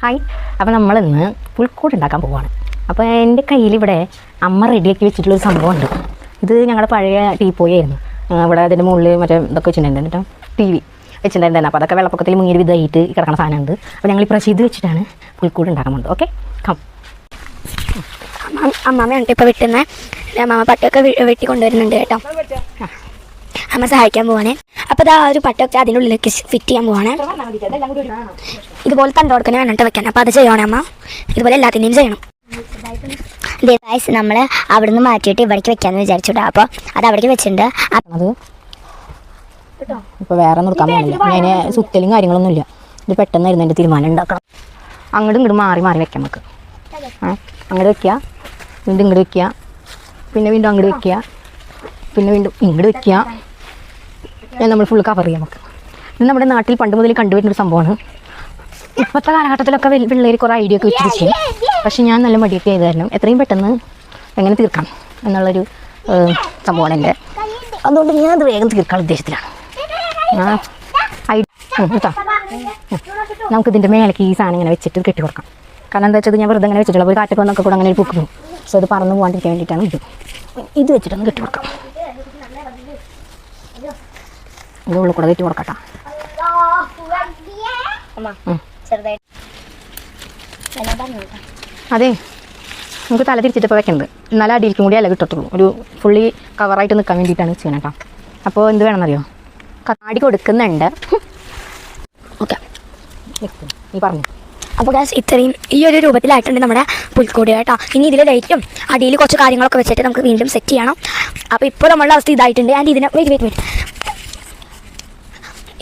Hi, അപ്പോൾ നമ്മളിന്ന് പുൽക്കൂട് ഉണ്ടാക്കാൻ പോവുകയാണ്. അപ്പോൾ എൻ്റെ കയ്യിലിവിടെ അമ്മ റെഡിയാക്കി വെച്ചിട്ടുള്ളൊരു സംഭവമുണ്ട്. ഇത് ഞങ്ങളുടെ പഴയ ടീപ്പോയി ആയിരുന്നു. ഇവിടെ അതിൻ്റെ മുകളിൽ മറ്റേ ഇതൊക്കെ വെച്ചിട്ടുണ്ടായിരുന്നു കേട്ടോ, ടി വി വെച്ചിട്ടുണ്ടായിരുന്നു. അപ്പോൾ അതൊക്കെ വെള്ളപ്പൊക്കത്തിൽ മുങ്ങിയൊരു വിധമായിട്ട് കിടക്കുന്ന സാധനമുണ്ട്. അപ്പോൾ ഞങ്ങൾ ഈ പ്രാവശ്യം ഇത് വെച്ചിട്ടാണ് പുൽക്കൂട് ഉണ്ടാക്കാൻ പോകുന്നത്. Okay, come. അമ്മാമ്മയാണ് ഇപ്പോൾ വെട്ടുന്ന അമ്മാമ്മ പട്ടൊക്കെ വെട്ടി കൊണ്ടുവരുന്നുണ്ട് കേട്ടോ. അമ്മ സഹായിക്കാൻ പോവാണേ. അപ്പോൾ ഇതാ ഒരു പട്ടൊക്കെ അതിൻ്റെ ഉള്ളിലേക്ക് ഫിറ്റ് ചെയ്യാൻ പോവാണ്. ഇതുപോലെ തണ്ട കൊടുക്കണേ വേണ്ടിട്ട് വെക്കാൻ. അപ്പോൾ അത് ചെയ്യണേ അമ്മ, ഇതുപോലെ എല്ലാത്തിൻ്റെയും ചെയ്യണം. നമ്മൾ അവിടുന്ന് മാറ്റിയിട്ട് ഇവിടേക്ക് വെക്കാമെന്ന് വിചാരിച്ചിട്ടാ. അപ്പോൾ അത് അവിടേക്ക് വെച്ചിട്ടുണ്ട്. അത് ഇപ്പോൾ വേറെ നിർത്താൻ പോകുന്നില്ല. അതിന് സുത്തലും കാര്യങ്ങളൊന്നുമില്ല. ഇത് പെട്ടെന്നായിരുന്നു എൻ്റെ തീരുമാനം. ഉണ്ടാക്കണം അങ്ങോട്ടും ഇങ്ങോട്ട് മാറി മാറി വെക്കാം നമുക്ക്. അങ്ങോട്ട് വെക്കുക, വീണ്ടും ഇങ്ങോട്ട് വെക്കുക, പിന്നെ വീണ്ടും അങ്ങോട്ട് വെക്കുക, പിന്നെ വീണ്ടും ഇങ്ങോട്ട് വെക്കുക. നമ്മൾ ഫുൾ കവർ ചെയ്യാം നമുക്ക്. ഇത് നമ്മുടെ നാട്ടിൽ പണ്ട് മുതൽ കണ്ടുവരുന്നൊരു സംഭവമാണ്. ഇപ്പോഴത്തെ കാലഘട്ടത്തിലൊക്കെ പിള്ളേർ കുറേ ഐഡിയ ഒക്കെ വെച്ച് ചെയ്യും. പക്ഷേ ഞാൻ നല്ല മടിയൊക്കെ ചെയ്ത് തരണം, എത്രയും പെട്ടെന്ന് എങ്ങനെ തീർക്കാം എന്നുള്ളൊരു സംഭവമാണ് എൻ്റെ. അതുകൊണ്ട് ഞാനത് വേഗം തീർക്കാനുള്ള ഉദ്ദേശത്തിലാണ്. നമുക്കിതിൻ്റെ മേലേക്ക് ഈ സാധനം ഇങ്ങനെ വെച്ചിട്ട് കെട്ടി കൊടുക്കാം. കാരണം എന്താ വെച്ചാൽ ഞാൻ വെറുതെ അങ്ങനെ വെച്ചിട്ടുള്ള ഒരു കാറ്റൊക്കെ വന്നൊക്കെ കൂടെ അങ്ങനെ ഒരു പൂക്കുന്നു. സോ അത് പറന്ന് പോകാണ്ടിരിക്കാൻ വേണ്ടിയിട്ടാണ് ഇത് വെച്ചിട്ടൊന്ന് കെട്ടി കൊടുക്കാം. ഇത് ഉള്ളിൽ കൂടെ കെട്ടി കൊടുക്കട്ടോ. അതെ, നമുക്ക് തല തിരിച്ചിട്ടിപ്പോൾ വെക്കുന്നത്, എന്നാലും അടിയിലേക്കും കൂടി അല്ല കിട്ടത്തുള്ളൂ. ഒരു ഫുള്ളി കവറായിട്ട് നിൽക്കാൻ വേണ്ടിയിട്ടാണ് ചെയ്യണം കേട്ടോ. അപ്പോൾ എന്ത് വേണമെന്നറിയോ, കണ്ണാടി കൊടുക്കുന്നുണ്ട്. ഓക്കെ, നീ പറഞ്ഞു. അപ്പോൾ ഗ്യാസ് ഇത്രയും ഈ ഒരു രൂപത്തിലായിട്ടുണ്ട് നമ്മുടെ പുൽക്കൂട് കേട്ടോ. ഇനി ഇതിൽ ലൈറ്റും അടിയിൽ കുറച്ച് കാര്യങ്ങളൊക്കെ വെച്ചിട്ട് നമുക്ക് വീണ്ടും സെറ്റ് ചെയ്യണം. അപ്പോൾ ഇപ്പോൾ നമ്മളുടെ അവസ്ഥ ഇതായിട്ടുണ്ട്. ആൻഡ് ഇതിനെ വെയിറ്റ്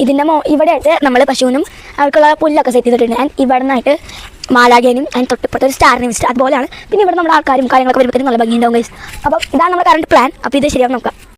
ഇതിൻ്റെ ഇവിടെ ആയിട്ട് നമ്മൾ പശുവിനും അവർക്കുള്ള പുല്ലൊക്കെ സെറ്റ് ചെയ്തിട്ടുണ്ട്. ആൻഡ് ഇവിടെ നിന്നായിട്ട് മാലാഖേനും ആൻഡ് തൊട്ടിപ്പുറത്ത് ഒരു സ്റ്റാറിനെ വെച്ചിട്ട് അതുപോലെയാണ്. പിന്നെ ഇവിടെ നമ്മുടെ ആൾക്കാരും കാര്യങ്ങളൊക്കെ വരുമ്പോഴത്തേക്കും നല്ല ഭംഗിയുണ്ടാവും ഗൈസ്. അപ്പോൾ ഇതാണ് നമ്മുടെ കറണ്ട് പ്ലാൻ. അപ്പോൾ ഇത് ശരിയാവും നോക്കാം.